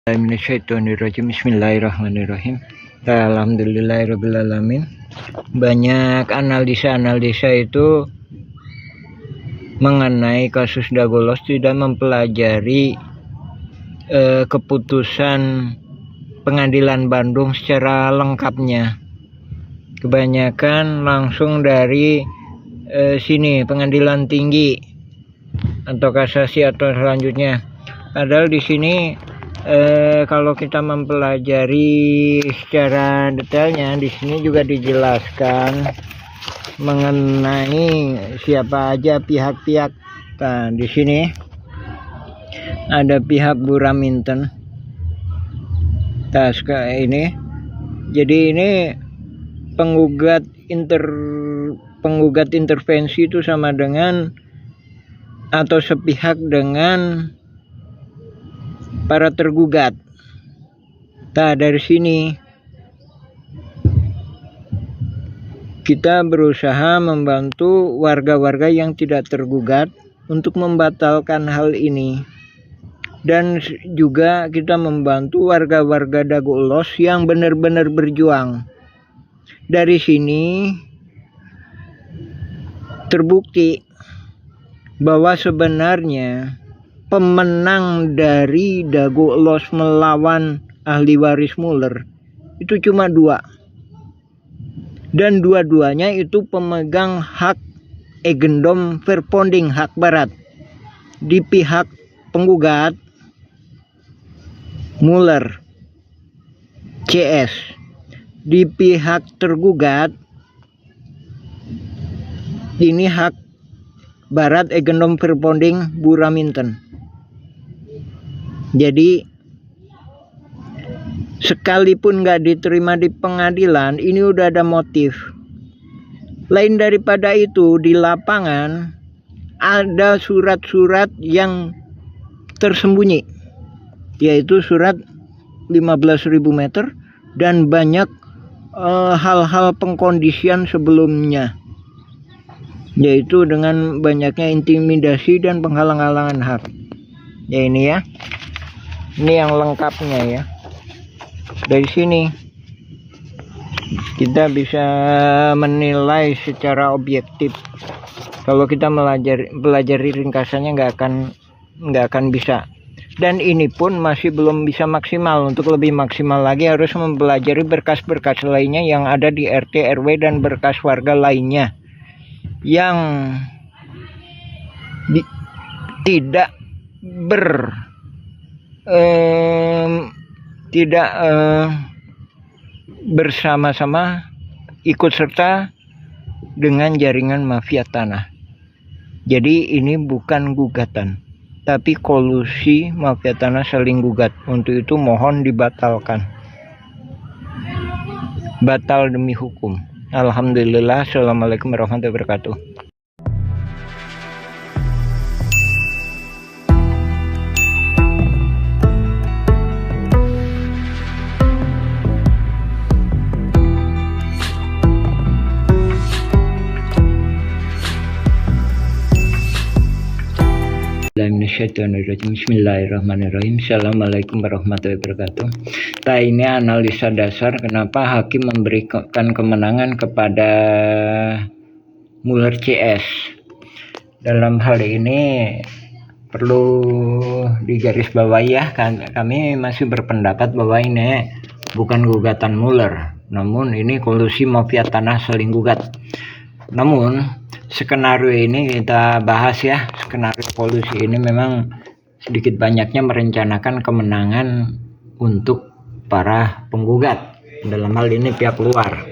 Bismillahirrahmanirrahim. Alhamdulillahirrabbilalamin. Banyak analisa itu mengenai kasus Dagolos tidak mempelajari keputusan Pengadilan Bandung secara lengkapnya. Kebanyakan langsung dari sini Pengadilan Tinggi atau kasasi atau selanjutnya. Padahal di sini kalau kita mempelajari secara detailnya, di sini juga dijelaskan mengenai siapa aja pihak-pihak. Nah, di sini ada pihak Bu Raminten. Ini, jadi ini penggugat intervensi itu sama dengan atau sepihak dengan para tergugat. Nah, dari sini kita berusaha membantu warga-warga yang tidak tergugat untuk membatalkan hal ini. Dan juga kita membantu warga-warga Dagolos yang benar-benar berjuang. Dari sini terbukti bahwa sebenarnya pemenang dari Dagolos melawan ahli waris Muller itu cuma 2. Dan dua-duanya itu pemegang hak Eigendom Verponding, hak barat. Di pihak penggugat Muller CS, di pihak tergugat ini hak barat Eigendom Verponding Bu Raminten. Jadi sekalipun nggak diterima di pengadilan, ini udah ada motif. Lain daripada itu, di lapangan ada surat-surat yang tersembunyi, yaitu surat 15.000 meter dan banyak hal-hal pengkondisian sebelumnya, yaitu dengan banyaknya intimidasi dan penghalang-halangan hak. Ya ini ya, ini yang lengkapnya ya. Dari sini kita bisa menilai secara objektif. Kalau kita pelajari ringkasannya nggak akan bisa. Dan ini pun masih belum bisa maksimal. Untuk lebih maksimal lagi harus mempelajari berkas-berkas lainnya yang ada di RT RW dan berkas warga lainnya yang tidak bersama-sama ikut serta dengan jaringan mafia tanah. Jadi ini bukan gugatan, tapi kolusi mafia tanah saling gugat. Untuk itu mohon dibatalkan. Batal demi hukum. Alhamdulillah. Assalamualaikum warahmatullahi wabarakatuh. Bismillahirrahmanirrahim. Assalamualaikum warahmatullahi wabarakatuh. Nah, ini analisa dasar kenapa hakim memberikan kemenangan kepada Muller CS. Dalam hal ini perlu digarisbawahi ya, kami masih berpendapat bahwa ini bukan gugatan Muller, namun ini kolusi mafia tanah saling gugat. Namun skenario ini kita bahas ya. Skenario kolusi ini memang sedikit banyaknya merencanakan kemenangan untuk para penggugat, dalam hal ini pihak luar.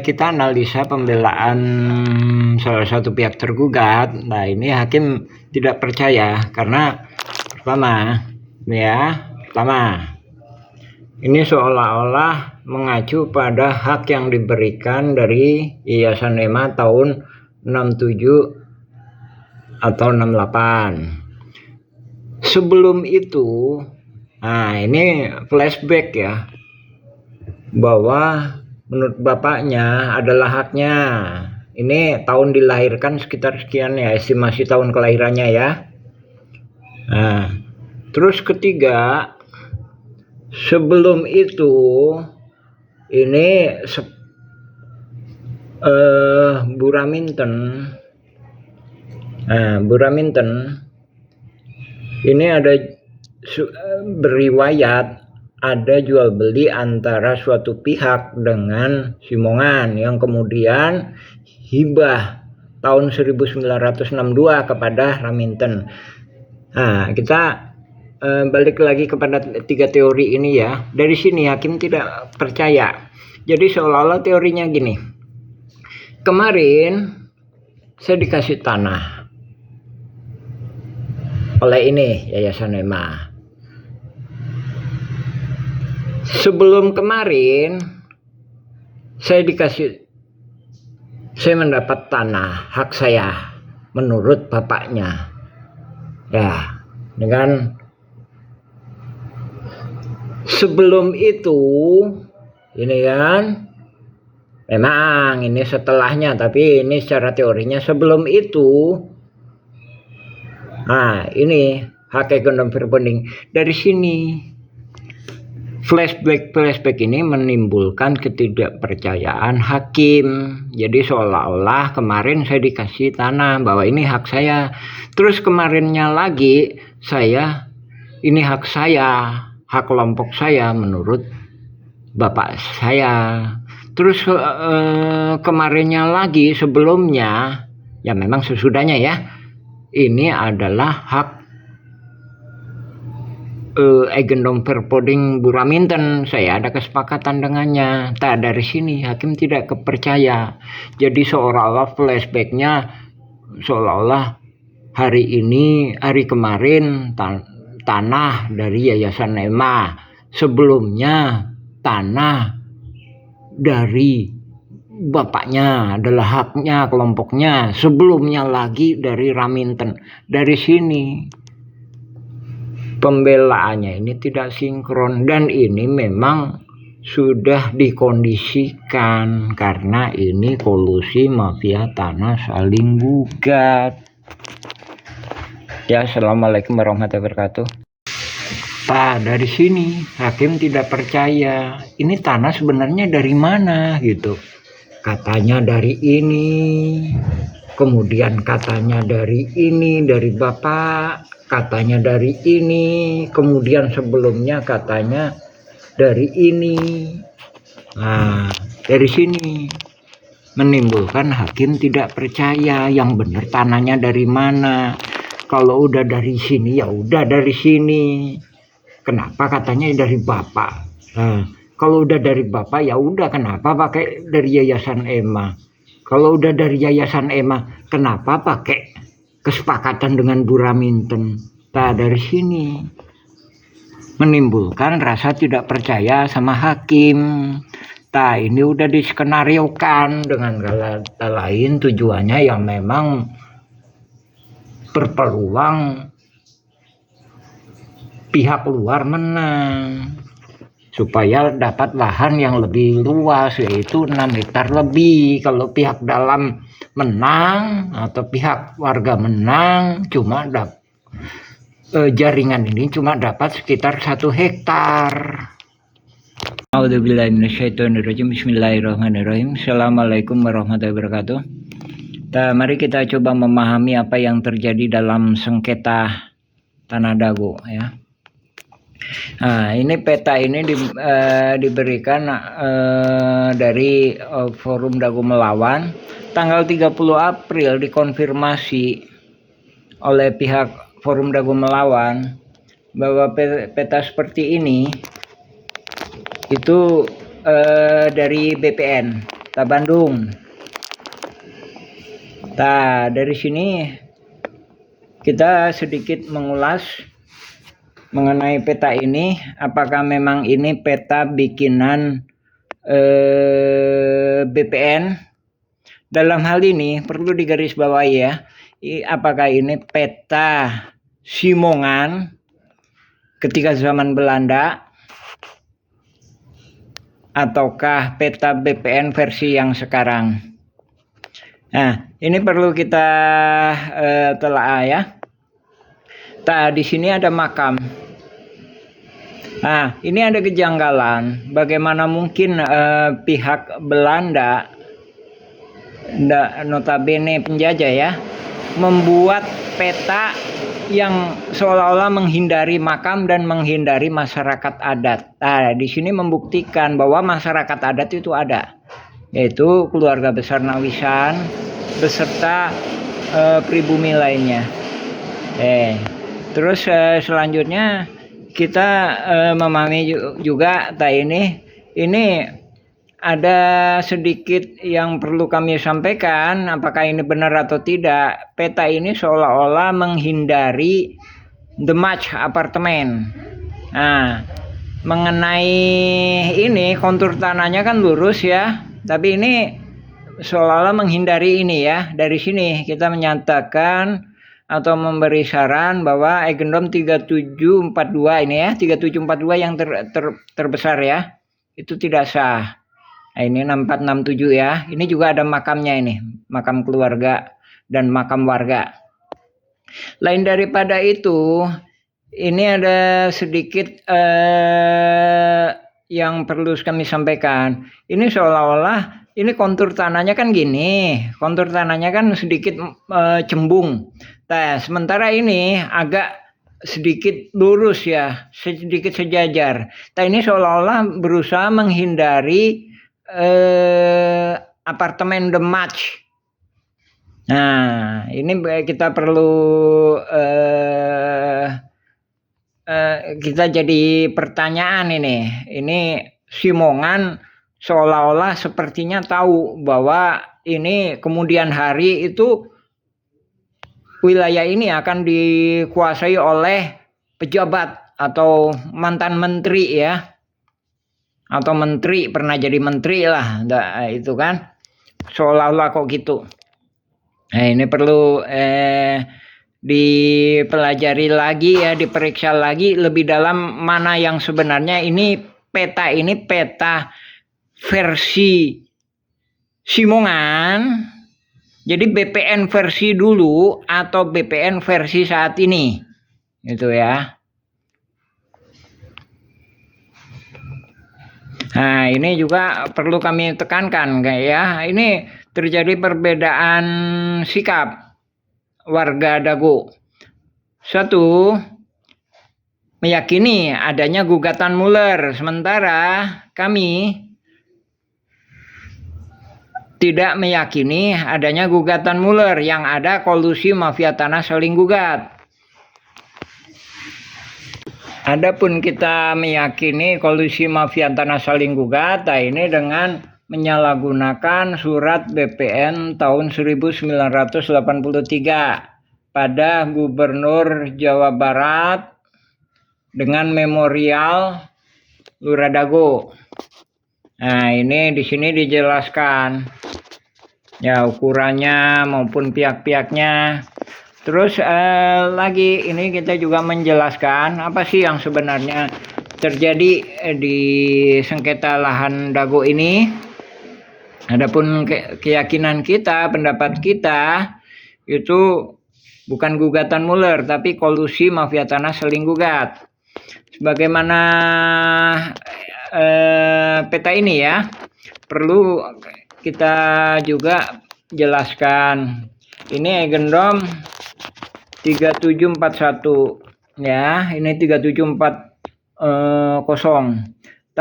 Kita analisa pembelaan salah satu pihak tergugat. Nah, ini hakim tidak percaya karena pertama ini seolah-olah mengacu pada hak yang diberikan dari Yayasan EMA tahun 67 atau 68. Sebelum itu, ini flashback ya, bahwa menurut bapaknya adalah haknya. Ini tahun dilahirkan sekitar sekian ya, estimasi tahun kelahirannya ya. Nah, terus ketiga, sebelum itu ini Buraminten. Nah, Buraminten ini ada beriwayat ada jual beli antara suatu pihak dengan Simongan yang kemudian hibah tahun 1962 kepada Raminten. Nah, kita balik lagi kepada tiga teori ini ya. Dari sini hakim tidak percaya. Jadi seolah-olah teorinya gini. Kemarin saya dikasih tanah oleh ini Yayasan EMA. Sebelum kemarin saya mendapat tanah hak saya menurut bapaknya. Ya, dengan sebelum itu ini kan memang ini setelahnya, tapi ini secara teorinya sebelum itu. Nah, ini hak ekonomi berbonding. Dari sini flashback ini menimbulkan ketidakpercayaan hakim. Jadi seolah-olah kemarin saya dikasih tanah bahwa ini hak saya. Terus kemarinnya lagi ini hak saya, hak kelompok saya menurut bapak saya. Terus kemarinnya lagi sebelumnya, ya memang sesudahnya ya, ini adalah hak eigendom verpoding Buraminten. Saya ada kesepakatan dengannya. Dari sini hakim tidak kepercaya. Jadi seolah-olah flashbacknya seolah-olah hari kemarin tanah dari Yayasan EMA, sebelumnya tanah dari bapaknya adalah haknya kelompoknya, sebelumnya lagi dari Raminten. Dari sini pembelaannya ini tidak sinkron, dan ini memang sudah dikondisikan karena ini kolusi mafia tanah saling gugat. Ya, assalamualaikum warahmatullahi wabarakatuh. Dari sini hakim tidak percaya. Ini tanah sebenarnya dari mana gitu. Katanya dari ini, kemudian katanya dari ini, dari bapak, katanya dari ini, kemudian sebelumnya katanya dari ini. Nah, dari sini menimbulkan hakim tidak percaya yang benar tanahnya dari mana. Kalau udah dari sini ya udah dari sini. Kenapa katanya dari bapak? Nah, kalau udah dari bapak ya udah, kenapa pakai dari Yayasan EMA? Kalau udah dari Yayasan EMA, kenapa pakai kesepakatan dengan Buraminten? Dari sini menimbulkan rasa tidak percaya sama hakim. Ini udah diskenariokan dengan kata lain tujuannya yang memang berpeluang pihak luar menang supaya dapat lahan yang lebih luas, yaitu 6 hektar lebih. Kalau pihak dalam menang atau pihak warga menang, cuma jaringan ini cuma dapat sekitar 1 hektar. Bismillahirrahmanirrahim. Assalamualaikum warahmatullahi wabarakatuh. Mari kita coba memahami apa yang terjadi dalam sengketa Tanah Dago ya. Nah, ini peta ini diberikan dari Forum Dago Melawan tanggal 30 April, dikonfirmasi oleh pihak Forum Dago Melawan bahwa peta seperti ini itu dari BPN Bandung. Dari sini kita sedikit mengulas mengenai peta ini, apakah memang ini peta bikinan BPN. Dalam hal ini perlu digarisbawahi ya, apakah ini peta Simongan ketika zaman Belanda ataukah peta BPN versi yang sekarang. Nah, ini perlu kita telaah ya. Di sini ada makam. Nah, ini ada kejanggalan. Bagaimana mungkin pihak Belanda, notabene penjajah ya, membuat peta yang seolah-olah menghindari makam dan menghindari masyarakat adat. Di sini membuktikan bahwa masyarakat adat itu ada, yaitu keluarga besar Nawisan beserta pribumi lainnya. Terus selanjutnya kita memahami juga ini ada sedikit yang perlu kami sampaikan, apakah ini benar atau tidak. Peta ini seolah-olah menghindari the match apartemen. Nah, mengenai ini kontur tanahnya kan lurus ya, tapi ini seolah-olah menghindari ini ya. Dari sini kita menyatakan atau memberi saran bahwa Eigendom 3742 ini ya, 3742 yang terbesar ya, itu tidak sah. Nah, ini 6467 ya. Ini juga ada makamnya ini, makam keluarga dan makam warga. Lain daripada itu, ini ada sedikit yang perlu kami sampaikan. Ini seolah-olah ini kontur tanahnya kan gini, kontur tanahnya kan sedikit cembung. Sementara ini agak sedikit lurus ya, sedikit sejajar. Ini seolah-olah berusaha menghindari apartemen the match. Nah, ini kita perlu kita jadi pertanyaan ini. Ini Simongan seolah-olah sepertinya tahu bahwa ini kemudian hari itu wilayah ini akan dikuasai oleh pejabat atau mantan menteri ya. Atau menteri, pernah jadi menteri lah, itu kan seolah-olah kok gitu. Nah, ini perlu dipelajari lagi ya, diperiksa lagi lebih dalam mana yang sebenarnya. Ini peta versi Simongan. Jadi BPN versi dulu atau BPN versi saat ini, gitu ya. Nah, ini juga perlu kami tekankan ya. Ini terjadi perbedaan sikap warga Dago. Satu, meyakini adanya gugatan Muller, sementara kami tidak meyakini adanya gugatan Muller, yang ada kolusi mafia tanah saling gugat. Adapun kita meyakini kolusi mafia tanah saling gugat, ini dengan menyalahgunakan surat BPN tahun 1983 pada Gubernur Jawa Barat dengan memorial Lurah Dago. Nah, ini di sini dijelaskan ya ukurannya maupun pihak-pihaknya. Terus lagi ini kita juga menjelaskan apa sih yang sebenarnya terjadi di sengketa lahan Dago ini. Adapun keyakinan kita, pendapat kita itu bukan gugatan Muller, tapi kolusi mafia tanah saling gugat. Sebagaimana peta ini ya, perlu kita juga jelaskan. Ini Eigendom 3741 ya, ini 3740.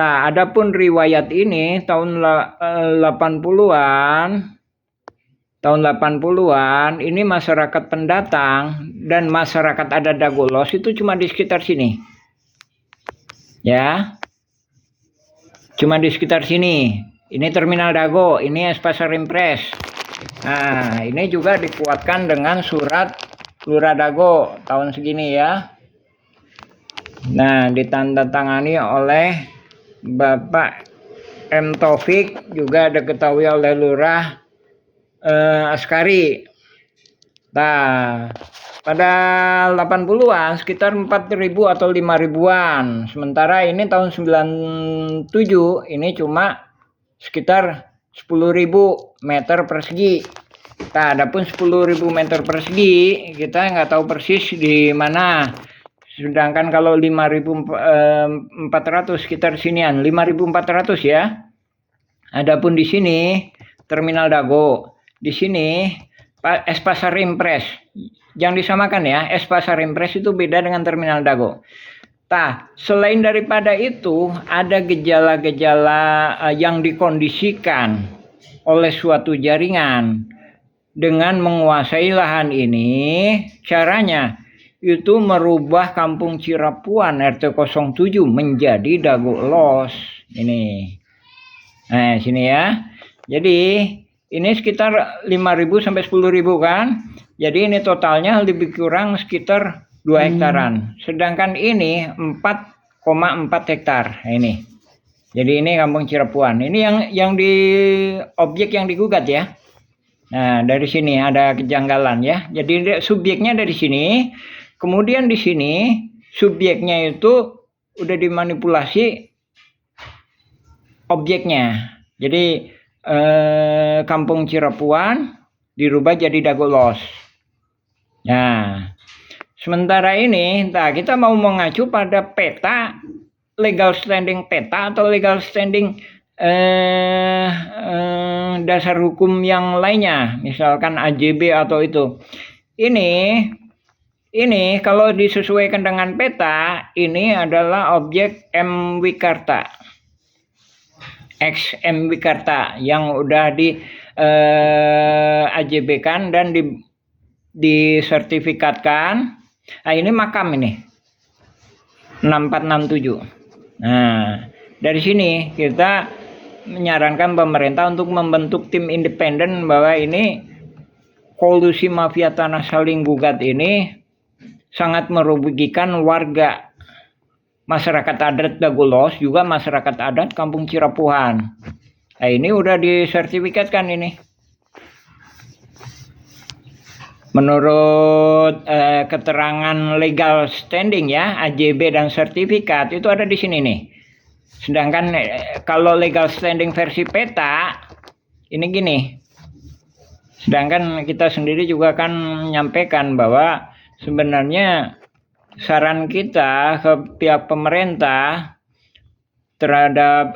Adapun riwayat ini tahun 80-an ini masyarakat pendatang dan masyarakat adat Dagolos itu cuma di sekitar sini. Ya. Cuma di sekitar sini. Ini Terminal Dago, ini Pasar Impres. Nah, ini juga dikuatkan dengan surat Lurah Dago tahun segini ya. Nah, ditandatangani oleh Bapak M. Taufik, juga diketahui oleh Lurah Askari. Pada 80-an sekitar 4.000 atau 5.000-an. Sementara ini tahun 97 ini cuma sekitar 10.000 meter persegi. Nah, adapun 10.000 meter persegi kita nggak tahu persis di mana. Sedangkan kalau 5.400 sekitar sinian, 5.400 ya. Adapun di sini Terminal Dago. Di sini Es Pasar Impres. Jangan disamakan ya, Es Pasar Impres itu beda dengan Terminal Dago. Nah, selain daripada itu ada gejala-gejala yang dikondisikan oleh suatu jaringan dengan menguasai lahan ini. Caranya itu merubah Kampung Cirapuan RT 07 menjadi Dago Los. Ini. Nah, sini ya. Jadi, ini sekitar 5.000 sampai 10.000 kan. Jadi ini totalnya lebih kurang sekitar 2 hektaran. Sedangkan ini 4,4 hektar. Nah, ini. Jadi ini Kampung Cirapuan. Ini yang di objek yang digugat ya. Nah, dari sini ada kejanggalan ya. Jadi subjeknya dari sini, kemudian di sini subjeknya itu udah dimanipulasi objeknya. Jadi Kampung Cirapuan dirubah jadi Dago Los. Nah, sementara ini, kita mau mengacu pada peta, legal standing peta atau legal standing dasar hukum yang lainnya, misalkan AJB atau itu. Ini kalau disesuaikan dengan peta, ini adalah objek M Wikarta, X M Wikarta yang udah di AJB kan dan disertifikatkan. Nah, ini makam ini 6467. Nah, dari sini kita menyarankan pemerintah untuk membentuk tim independen bahwa ini kolusi mafia tanah saling gugat ini sangat merugikan warga masyarakat adat Dago Los, juga masyarakat adat Kampung Cirapuan. Nah, ini udah disertifikatkan ini. Menurut keterangan legal standing ya, AJB dan sertifikat itu ada di sini nih. Sedangkan kalau legal standing versi peta ini gini. Sedangkan kita sendiri juga akan menyampaikan bahwa sebenarnya saran kita ke pihak pemerintah terhadap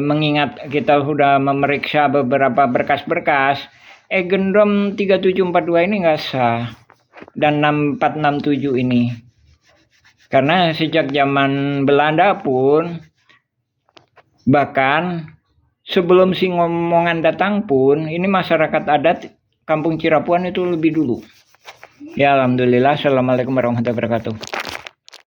mengingat kita sudah memeriksa beberapa berkas-berkas, Gendrom 3742 ini nggak sah dan 6467 ini. Karena sejak zaman Belanda pun, bahkan sebelum si ngomongan datang pun, ini masyarakat adat Kampung Cirapuan itu lebih dulu. Ya, alhamdulillah. Assalamualaikum warahmatullahi wabarakatuh.